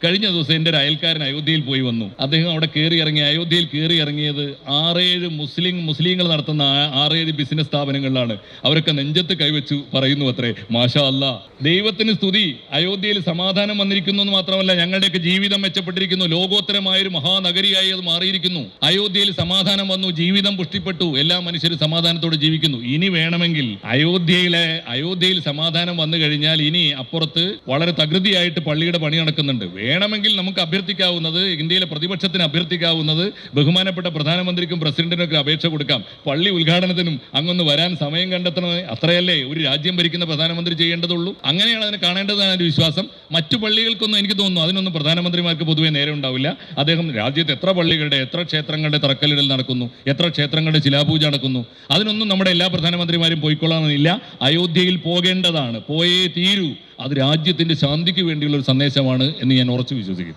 കഴിഞ്ഞ ദിവസം എൻ്റെ ഒരു അയൽക്കാരൻ അയോധ്യയിൽ പോയി വന്നു. അദ്ദേഹം അവിടെ അയോധ്യയിൽ കയറി ഇറങ്ങിയത് 6-7 മുസ്ലിങ്ങൾ നടത്തുന്ന 6-7 ബിസിനസ് സ്ഥാപനങ്ങളിലാണ്. അവരൊക്കെ നെഞ്ചത്ത് കൈവച്ചു പറയുന്നു അത്രേ, മാഷാ അല്ലാ, ദൈവത്തിന് സ്തുതി, അയോധ്യയിൽ സമാധാനം വന്നിരിക്കുന്നു എന്ന് മാത്രമല്ല, ഞങ്ങളുടെയൊക്കെ ജീവിതം മെച്ചപ്പെട്ടിരിക്കുന്നു, ലോകോത്തരമായൊരു മഹാനഗരിയായി അത് മാറിയിരിക്കുന്നു. അയോധ്യയിൽ സമാധാനം വന്നു, ജീവിതം പുഷ്ടിപ്പെട്ടു, എല്ലാ മനുഷ്യരും സമാധാനത്തോടെ ജീവിക്കുന്നു. ഇനി വേണമെങ്കിൽ അയോധ്യയിൽ സമാധാനം വന്നു കഴിഞ്ഞാൽ ഇനി അപ്പുറത്ത് വളരെ തകൃതിയായിട്ട് പള്ളിയുടെ പണി നടക്കുന്നുണ്ട്. വേണമെങ്കിൽ നമുക്ക് അഭ്യർത്ഥിക്കാവുന്നത്, ഇന്ത്യയിലെ പ്രതിപക്ഷത്തിന് അഭ്യർത്ഥിക്കാവുന്നത്, ബഹുമാനപ്പെട്ട പ്രധാനമന്ത്രിക്കും പ്രസിഡന്റിനും ഒക്കെ അപേക്ഷ കൊടുക്കാം, പള്ളി ഉദ്ഘാടനത്തിനും അങ്ങൊന്ന് വരാൻ സമയം കണ്ടെത്തണം. അത്രയല്ലേ ഒരു രാജ്യം ഭരിക്കുന്ന പ്രധാനമന്ത്രി ചെയ്യേണ്ടതുള്ളൂ. അങ്ങനെയാണ് അതിനെ കാണേണ്ടതാണ് ഒരു വിശ്വാസം. മറ്റു പള്ളികൾക്കൊന്നും എനിക്ക് തോന്നുന്നു അതിനൊന്നും പ്രധാനമന്ത്രിമാർക്ക് പൊതുവെ നേരെ ഉണ്ടാവില്ല. അദ്ദേഹം രാജ്യത്ത് എത്ര പള്ളികളുടെ, എത്ര ക്ഷേത്രങ്ങളുടെ തറക്കല്ലിടൽ നടക്കുന്നു, എത്ര ക്ഷേത്രങ്ങളുടെ ശിലാപൂജ നടക്കുന്നു, അതിനൊന്നും നമ്മുടെ എല്ലാ പ്രധാനമന്ത്രിമാരും പോയിക്കൊള്ളാമെന്നില്ല. അയോധ്യയിൽ പോകേണ്ടതാണ്, പോയേ തീരൂ. അത് രാജ്യത്തിന്റെ ശാന്തിക്ക് വേണ്ടിയുള്ള ഒരു സന്ദേശമാണ് എന്ന് ഞാൻ ഉറച്ചു വിശ്വസിക്കുന്നു.